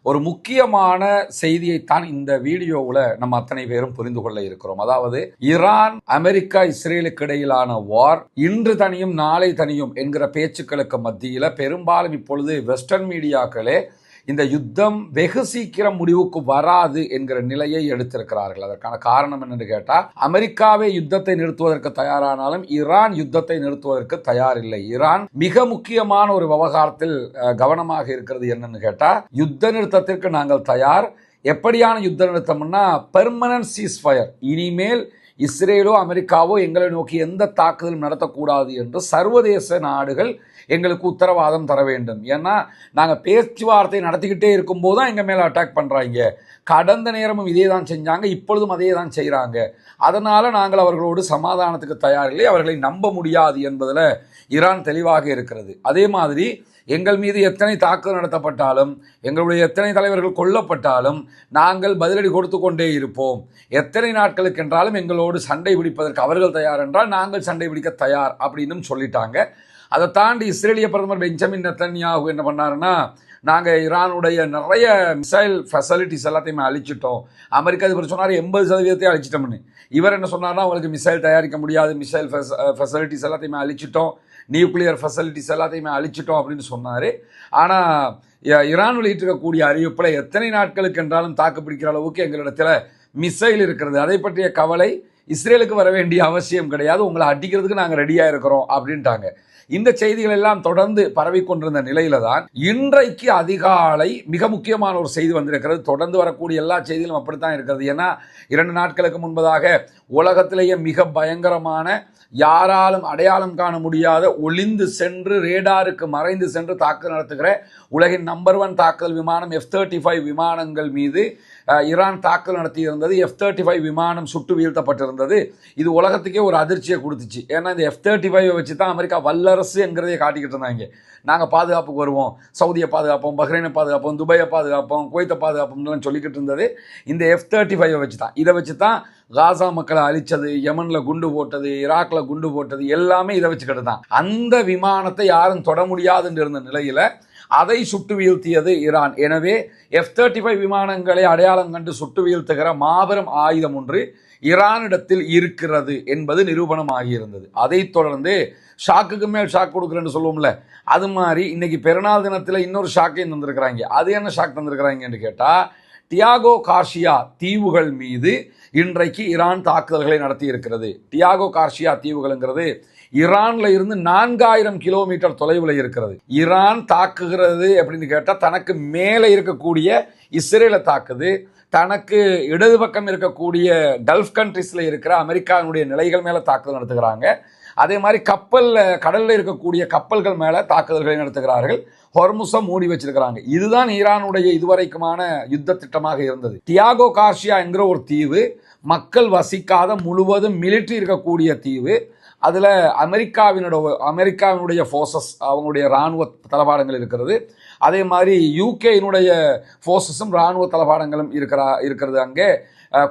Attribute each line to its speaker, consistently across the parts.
Speaker 1: ஒரு முக்கியமான செய்தியைத்தான் இந்த வீடியோவில் நம்ம அத்தனை பேரும் புரிந்து கொள்ள இருக்கிறோம். அதாவது ஈரான் அமெரிக்கா இஸ்ரேலுக்கு இடையிலான வார் இன்று தனியும் நாளை தனியும் என்கிற பேச்சுக்களுக்கு மத்தியில் பெரும்பாலும் இப்பொழுது வெஸ்டர்ன் மீடியாக்களே இந்த யுத்தம் வெகு சீக்கிரம் முடிவுக்கு வராது என்கிற நிலையை எடுத்திருக்கிறார்கள். அதற்கான காரணம் என்னன்னு கேட்டால், அமெரிக்காவே யுத்தத்தை நிறுத்துவதற்கு தயாரானாலும் ஈரான் யுத்தத்தை நிறுத்துவதற்கு தயாரில்லை. ஈரான் மிக முக்கியமான ஒரு விவகாரத்தில் கவனமாக இருக்கிறது. என்னன்னு கேட்டா, யுத்த நிறுத்தத்திற்கு நாங்கள் தயார். எப்படியான யுத்த நிறுத்தம்னா பெர்மனன்ட் சீஸ்ஃபயர். இனிமேல் இஸ்ரேலோ அமெரிக்காவோ எங்களை நோக்கி எந்த தாக்குதலும் நடத்தக்கூடாது என்று சர்வதேச நாடுகள் எங்களுக்கு உத்தரவாதம் தர வேண்டும். ஏன்னா நாங்கள் பேச்சுவார்த்தை நடத்திக்கிட்டே இருக்கும்போது தான் எங்கள் மேலே அட்டாக் பண்ணுறாங்க. கடந்த நேரமும் இதே தான் செஞ்சாங்க, இப்பொழுதும் அதே தான் செய்கிறாங்க. அதனால் நாங்கள் அவர்களோடு சமாதானத்துக்கு தயாரில்லை, அவர்களை நம்ப முடியாது என்பதில் ஈரான் தெளிவாக இருக்கிறது. அதே மாதிரி எங்கள் மீது எத்தனை தாக்குதல் நடத்தப்பட்டாலும், எங்களுடைய எத்தனை தலைவர்கள் கொல்லப்பட்டாலும் நாங்கள் பதிலடி கொடுத்து கொண்டே இருப்போம். எத்தனை நாட்களுக்கு என்றாலும் எங்களோடு சண்டை பிடிப்பதற்கு அவர்கள் தயார் என்றால் நாங்கள் சண்டை பிடிக்க தயார் அப்படின்னு சொல்லிட்டாங்க. அதை தாண்டி இஸ்ரேலிய பிரதமர் பெஞ்சமின் நெத்தன்யாஹு என்ன பண்ணாருன்னா, நாங்கள் ஈரானுடைய நிறைய மிசைல் ஃபெசிலிட்டிஸ் எல்லாத்தையுமே அழிச்சிட்டோம். அமெரிக்கா அதிபர் சொன்னார் 80% அழிச்சிட்டோம்னு. இவர் என்ன சொன்னார்னா, அவங்களுக்கு மிசைல் தயாரிக்க முடியாது, மிசைல் ஃபெசிலிட்டிஸ் எல்லாத்தையுமே அழிச்சிட்டோம், நியூக்ளியர் ஃபெசிலிட்டிஸ் எல்லாத்தையுமே அழிச்சிட்டோம் அப்படின்னு சொன்னார். ஆனால் ஈரான் வெளியிட்டிருக்கக்கூடிய அறிவிப்பில் எத்தனை நாட்களுக்கு என்றாலும் தாக்கு பிடிக்கிற அளவுக்கு எங்களிடத்தில் மிசைல் இருக்கிறது, அதை பற்றிய கவலை இஸ்ரேலுக்கு வர வேண்டிய அவசியம் கிடையாது, உங்களை அடிக்கிறதுக்கு நாங்கள் ரெடியாக இருக்கிறோம் அப்படின்ட்டாங்க. இந்த செய்திகள் எல்லாம் தொடர்ந்து பரவிக்கொண்டிருந்த நிலையில தான் இன்றைக்கு அதிகாலை மிக முக்கியமான ஒரு செய்தி வந்திருக்கிறது. தொடர்ந்து வரக்கூடிய எல்லா செய்திகளும் அப்படித்தான் இருக்கிறது. ஏன்னா 2 நாட்களுக்கு முன்பதாக உலகத்திலேயே மிக பயங்கரமான, யாராலும் அடையாளம் காண முடியாத, ஒளிந்து சென்று ரேடாருக்கு மறைந்து சென்று தாக்குதல் நடத்துகிற உலகின் நம்பர் 1 தாக்குதல் விமானம் F-35 விமானங்கள் மீது ஈரான் தாக்குதல் நடத்தியிருந்தது. F-35 விமானம் சுட்டு வீழ்த்தப்பட்டிருந்தது. இது உலகத்துக்கே ஒரு அதிர்ச்சியை கொடுத்துச்சு. ஏன்னா இந்த F-35 வச்சு தான் அமெரிக்கா வல்லரசு என்கிறதையே காட்டிக்கிட்டு இருந்தாங்க. நாங்கள் பாதுகாப்புக்கு வருவோம், சவுதியை பாதுகாப்போம், பஹ்ரைனை பாதுகாப்போம், துபாயை பாதுகாப்போம், குவைத்தை பாதுகாப்போம்லாம் சொல்லிக்கிட்டு இருந்தது இந்த F-35 வச்சு தான். இதை வச்சு தான் காசா மக்களை அழிச்சது, யமனில் குண்டு போட்டது, ஈராக்கில் குண்டு போட்டது, எல்லாமே இதை வச்சுக்கிட்டு தான். அந்த விமானத்தை யாரும் தொட முடியாதுன்னு இருந்த நிலையில் அதை சுட்டு வீழ்த்தியது ஈரான். எனவே F-35 விமானங்களை அடையாளம் கண்டு சுட்டு வீழ்த்துகிற மாபெரும் ஆயுதம் ஒன்று ஈரானிடத்தில் இருக்கிறது என்பது நிரூபணம் ஆகியிருந்தது. அதை தொடர்ந்து ஷாக்குக்கு மேல் ஷாக் கொடுக்குறேன்னு சொல்லுவோம்ல, அது மாதிரி இன்னைக்கு பெருநாள் தினத்தில் இன்னொரு ஷாக்கையும் தந்திருக்கிறாங்க. அது என்ன ஷாக் தந்திருக்கிறாங்கன்னு கேட்டால், டியாகோ கார்சியா தீவுகள் மீது இன்றைக்கு ஈரான் தாக்குதல்களை நடத்தி இருக்கிறது. டியாகோ கார்சியா தீவுகள்ங்கிறது ஈரான்ல இருந்து 4000 கிலோமீட்டர் தொலைவில் இருக்கிறது. ஈரான் தாக்குகிறது அப்படின்னு கேட்டால், தனக்கு மேலே இருக்கக்கூடிய இஸ்ரேலை தாக்குது, தனக்கு இடது பக்கம் இருக்கக்கூடிய கல்ஃப் கண்ட்ரிஸில் இருக்கிற அமெரிக்காவுடைய நிலைகள் மேலே தாக்குதல் நடத்துகிறாங்க. அதே மாதிரி கடலில் இருக்கக்கூடிய கப்பல்கள் மேலே தாக்குதல்களை நடத்துகிறார்கள். ஹொர்முஸை மூடி வச்சிருக்கிறாங்க. இதுதான் ஈரானுடைய இதுவரைக்குமான யுத்த திட்டமாக இருந்தது. டியாகோ கார்சியா என்கிற ஒரு தீவு, மக்கள் வசிக்காத முழுவதும் மிலிட்ரி இருக்கக்கூடிய தீவு. அதில் அமெரிக்காவினுடைய ஃபோர்ஸஸ், அவங்களுடைய இராணுவ தளவாடங்கள் இருக்கிறது. அதே மாதிரி யூகேயினுடைய ஃபோர்ஸஸும் இராணுவ தளவாடங்களும் இருக்கிறது அங்கே.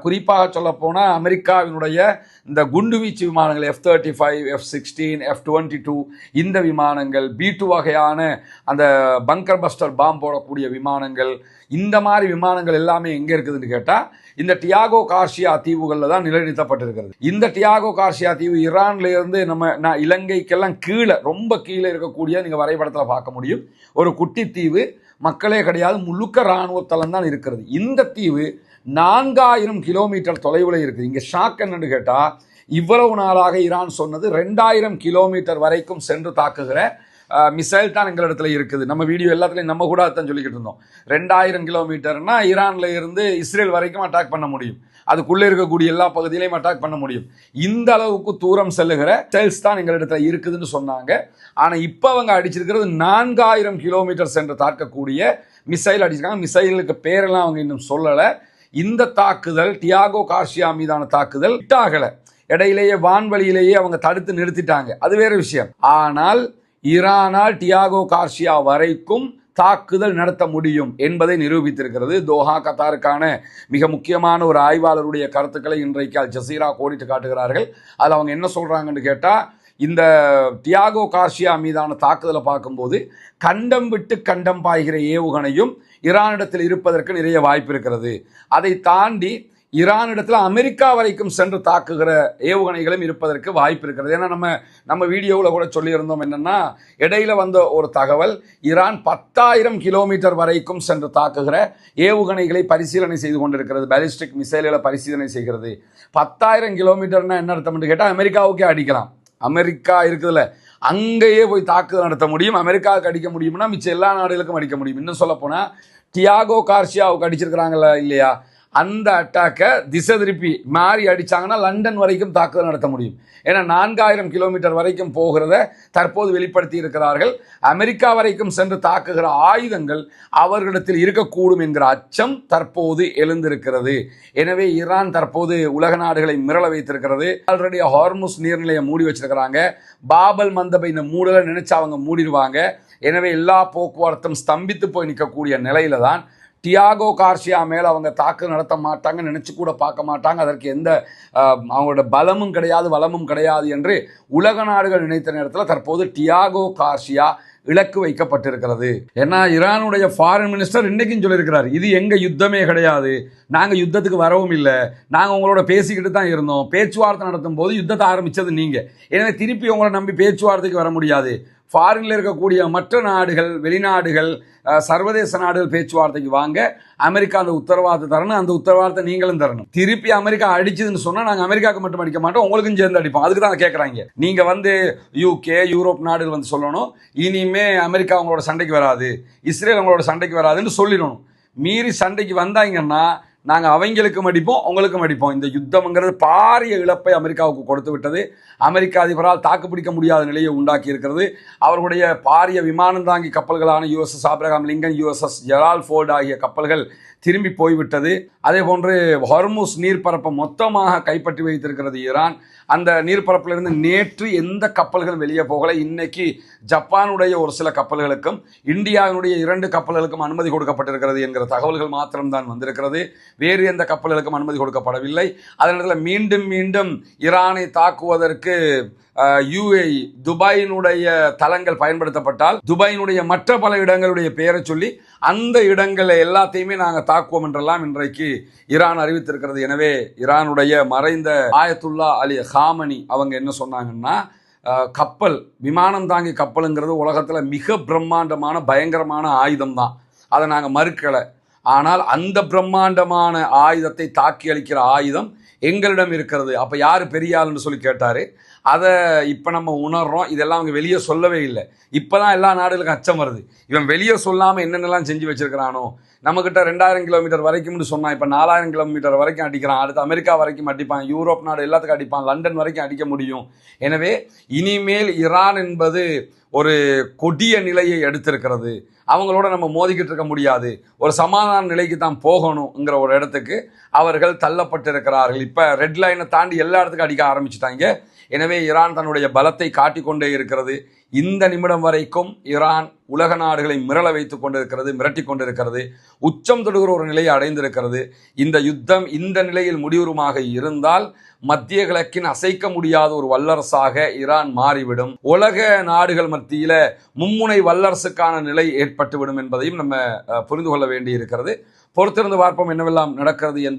Speaker 1: குறிப்பாக சொல்லப்போனால் அமெரிக்காவினுடைய இந்த குண்டுவீச்சு விமானங்கள் F-35, F-16, F-22 இந்த விமானங்கள், B-2 வகையான அந்த பங்கர் பஸ்டர் பாம் போடக்கூடிய விமானங்கள், இந்த மாதிரி விமானங்கள் எல்லாமே எங்கே இருக்குதுன்னு கேட்டால் இந்த டியாகோ கார்சியா தீவுகளில் தான் நிலைநிறுத்தப்பட்டிருக்கிறது. இந்த டியாகோ கார்சியா தீவு ஈரான்ல இருந்து நான் இலங்கைக்கெல்லாம் கீழே, ரொம்ப கீழே இருக்கக்கூடிய, நீங்கள் வரைபடத்தில் பார்க்க முடியும், ஒரு குட்டி தீவு, மக்களே கிடையாது, முழுக்க இராணுவ தளம் தான் இருக்கிறது. இந்த தீவு 4000 கிலோமீட்டர் தொலைவில் இருக்குது. இங்கே ஷாக் என்னன்னு கேட்டால், இவ்வளவு நாளாக ஈரான் சொன்னது 2000 கிலோமீட்டர் வரைக்கும் சென்று தாக்குகிற மிசைல் தான் எங்களிடத்துல இருக்குது. நம்ம வீடியோ எல்லாத்துலையும் நம்ம கூட அதான் சொல்லிக்கிட்டு இருந்தோம். 2000 கிலோமீட்டர்னா ஈரான்ல இருந்து இஸ்ரேல் வரைக்கும் அட்டாக் பண்ண முடியும், அதுக்குள்ளே இருக்கக்கூடிய எல்லா பகுதியிலையும் அட்டாக் பண்ண முடியும். இந்த அளவுக்கு தூரம் செல்லுகிற மிசைல்ஸ் தான் எங்களிடத்துல இருக்குதுன்னு சொன்னாங்க. ஆனால் இப்போ அவங்க அடிச்சிருக்கிறது 4000 கிலோமீட்டர் சென்று தாக்கக்கூடிய மிசைல் அடிச்சிருக்காங்க. மிசைலுக்கு பேரெல்லாம் அவங்க இன்னும் சொல்லலை. இந்த தாக்குதல், டியாகோ கார்சியா மீதான தாக்குதல் விட்டாகலை, இடையிலேயே வான்வழியிலேயே அவங்க தடுத்து நிறுத்திட்டாங்க, அது வேற விஷயம். ஆனால் ஈரானால் டியாகோ கார்சியா வரைக்கும் தாக்குதல் நடத்த முடியும் என்பதை நிரூபித்திருக்கிறது. தோஹா கத்தாருக்கான மிக முக்கியமான ஒரு ஆய்வாளருடைய கருத்துக்களை இன்றைக்கு அல் ஜசீரா கோடிட்டு காட்டுகிறார்கள். அதில் அவங்க என்ன சொல்றாங்கன்னு கேட்டால், இந்த டியாகோ கார்சியா மீதான தாக்குதலை பார்க்கும்போது கண்டம் விட்டு கண்டம் பாய்கிற ஏவுகணையும் ஈரானிடத்தில் இருப்பதற்கு நிறைய வாய்ப்பு இருக்கிறது. அதை தாண்டி ஈரானிடத்தில் அமெரிக்கா வரைக்கும் சென்று தாக்குகிற ஏவுகணைகளும் இருப்பதற்கு வாய்ப்பு இருக்கிறது. ஏன்னா நம்ம வீடியோவில் கூட சொல்லியிருந்தோம் என்னன்னா, இடையில வந்த ஒரு தகவல், ஈரான் 10,000 கிலோமீட்டர் வரைக்கும் சென்று தாக்குகிற ஏவுகணைகளை பரிசீலனை செய்து கொண்டிருக்கிறது. பாலிஸ்டிக் மிசைல்களை பரிசீலனை செய்கிறது. 10,000 கிலோமீட்டர்னா என்ன அர்த்தம் கேட்டால் அமெரிக்காவுக்கே அடிக்கலாம். அமெரிக்கா இருக்குதுல்ல, அங்கேயே போய் தாக்குதல் நடத்த முடியும். அமெரிக்காவுக்கு அடிக்க முடியும்னா மிச்சம் எல்லா நாடுகளுக்கும் அடிக்க முடியும். இன்னும் சொல்ல போனால் டியாகோ கார்சியாவுக்கு அடிச்சிருக்கிறாங்களா இல்லையா, அந்த அட்டாக்கை திசை திருப்பி மாறி அடிச்சாங்கன்னா லண்டன் வரைக்கும் தாக்குதல் நடத்த முடியும். ஏன்னா 4,000 கிலோமீட்டர் வரைக்கும் போகிறத தற்போது வெளிப்படுத்தி இருக்கிறார்கள். அமெரிக்கா வரைக்கும் சென்று தாக்குகிற ஆயுதங்கள் அவர்களிடத்தில் இருக்கக்கூடும் என்கிற அச்சம் தற்போது எழுந்திருக்கிறது. எனவே ஈரான் தற்போது உலக நாடுகளை மிரள வைத்திருக்கிறது. ஆல்ரெடி ஹார்முஸ் நீர்நிலையை மூடி வச்சிருக்கிறாங்க. பாபல் மந்தபை இந்த மூடலை நினைச்சு அவங்க மூடிடுவாங்க. எனவே எல்லா போக்குவரத்தும் ஸ்தம்பித்து போய் நிற்கக்கூடிய நிலையில தான் டியாகோ கார்சியா மேலே அவங்க தாக்குதல் நடத்த மாட்டாங்க, நினைச்சு கூட பார்க்க மாட்டாங்க. அதற்கு எந்த அவங்களோட பலமும் கிடையாது, வளமும் கிடையாது என்று உலக நாடுகள் நினைத்த நேரத்தில் தற்போது டியாகோ கார்சியா இலக்கு வைக்கப்பட்டிருக்கிறது. ஏன்னா ஈரானுடைய ஃபாரின் மினிஸ்டர் இன்னைக்கும் சொல்லியிருக்கிறார், இது எங்க யுத்தமே கிடையாது, நாங்கள் யுத்தத்துக்கு வரவும் இல்லை, நாங்கள் உங்களோட பேசிக்கிட்டு தான் இருந்தோம், பேச்சுவார்த்தை நடத்தும் போது யுத்தத்தை ஆரம்பித்தது நீங்கள், எனவே திருப்பி உங்களை நம்பி பேச்சுவார்த்தைக்கு வர முடியாது. ஃபாரின்ல இருக்கக்கூடிய மற்ற நாடுகள், வெளிநாடுகள், சர்வதேச நாடுகள் பேச்சுவார்த்தைக்கு வாங்க, அமெரிக்கா அந்த உத்தரவாதத்தை தரணும், அந்த உத்தரவாதத்தை நீங்களும் தரணும். திருப்பி அமெரிக்கா அடிச்சதுன்னு சொன்னா நாங்கள் அமெரிக்காவுக்கு மட்டும் அடிக்க மாட்டோம், உங்களுக்கும் சேர்ந்து அடிப்போம். அதுக்கு தான் கேட்குறாங்க. நீங்க வந்து யூகே, யூரோப் நாடுகள் வந்து சொல்லணும், இனிமே அமெரிக்கா உங்களோட சண்டைக்கு வராது, இஸ்ரேல் உங்களோட சண்டைக்கு வராதுன்னு சொல்லிடணும். மீறி சண்டைக்கு வந்தாங்கன்னா நாங்கள் அவங்களுக்கும் அடிப்போம், உங்களுக்கும் அடிப்போம். இந்த யுத்தம்ங்கிறது பாரிய இழப்பை அமெரிக்காவுக்கு கொடுத்து விட்டது. அமெரிக்க அதிபரால் தாக்குப்பிடிக்க முடியாத நிலையை உண்டாக்கி இருக்கிறது. அவர்களுடைய பாரிய விமானம் தாங்கி கப்பல்களான USS Abraham Lincoln, USS Gerald Ford ஆகிய கப்பல்கள் திரும்பி போய்விட்டது. அதே போன்று ஹொர்முஸ் நீர்ப்பரப்பை மொத்தமாக கைப்பற்றி வைத்திருக்கிறது ஈரான். அந்த நீர்ப்பரப்பிலிருந்து நேற்று எந்த கப்பல்களும் வெளியே போகலை. இன்னைக்கு ஜப்பானுடைய ஒரு சில கப்பல்களுக்கும் இந்தியாவினுடைய 2 கப்பல்களுக்கும் அனுமதி கொடுக்கப்பட்டிருக்கிறது என்கிற தகவல்கள் மாத்திரம்தான் வந்திருக்கிறது. வேறு எந்த கப்பல்களுக்கும் அனுமதி கொடுக்கப்படவில்லை. அதனால் மீண்டும் மீண்டும் ஈரானை தாக்குவதற்கு UAE துபாயினுடைய தளங்கள் பயன்படுத்தப்பட்டால் துபாயினுடைய மற்ற பல இடங்களுடைய பெயரை சொல்லி அந்த இடங்களை எல்லாத்தையுமே நாங்கள் தாக்குவோம் என்றெல்லாம் இன்றைக்கு ஈரான் அறிவித்திருக்கிறது. எனவே ஈரானுடைய மறைந்த ஆயத்துல்லா அலி ஹாமனி அவங்க என்ன சொன்னாங்கன்னா, கப்பல், விமானம் தாங்கி கப்பலுங்கிறது உலகத்தில் மிக பிரம்மாண்டமான பயங்கரமான ஆயுதம் தான், அதை நாங்கள் மறுக்கலை. ஆனால் அந்த பிரம்மாண்டமான ஆயுதத்தை தாக்கி அளிக்கிற ஆயுதம் எங்களிடம் இருக்கிறது. அப்போ யார் பெரிய ஆளுன்னு சொல்லி கேட்டார். அதை இப்போ நம்ம உணர்றோம். இதெல்லாம் அவங்க வெளியே சொல்லவே இல்லை. இப்போ தான் எல்லா நாடுகளுக்கும் அச்சம் வருது. இவன் வெளியே சொல்லாமல் என்னென்னலாம் செஞ்சு வச்சிருக்கிறானோ, நம்மக்கிட்ட 2,000 கிலோமீட்டர் வரைக்கும்னு சொன்னான், இப்போ 4,000 கிலோமீட்டர் வரைக்கும் அடிக்கிறான். அடுத்து அமெரிக்கா வரைக்கும் அடிப்பான், யூரோப் நாடு எல்லாத்துக்கும் அடிப்பான், லண்டன் வரைக்கும் அடிக்க முடியும். எனவே இனிமேல் ஈரான் என்பது ஒரு கொடிய நிலையை எடுத்திருக்கிறது. அவங்களோட நம்ம மோதிக்கிட்டு இருக்க முடியாது, ஒரு சமாதான நிலைக்கு தான் போகணுங்கிற ஒரு இடத்துக்கு அவர்கள் தள்ளப்பட்டிருக்கிறார்கள். இப்போ ரெட் லைனை தாண்டி எல்லா இடத்துக்கும் அடிக்க ஆரம்பிச்சுட்டாங்க. எனவே ஈரான் தன்னுடைய பலத்தை காட்டிக்கொண்டே இருக்கிறது. இந்த நிமிடம் வரைக்கும் ஈரான் உலக நாடுகளை மிரள வைத்துக் கொண்டிருக்கிறது, மிரட்டி கொண்டிருக்கிறது, உச்சம் தொடுகிற ஒரு நிலையை அடைந்திருக்கிறது. இந்த யுத்தம் இந்த நிலையில் முடிவுறுமாக இருந்தால் மத்திய கிழக்கின் அசைக்க முடியாத ஒரு வல்லரசாக ஈரான் மாறிவிடும். உலக நாடுகள் மத்தியில மும்முனை வல்லரசுக்கான நிலை ஏற்பட்டுவிடும் என்பதையும் நம்ம புரிந்து கொள்ள வேண்டி இருக்கிறது. பொறுத்திருந்து பார்ப்போம் என்னவெல்லாம் நடக்கிறது என்பது.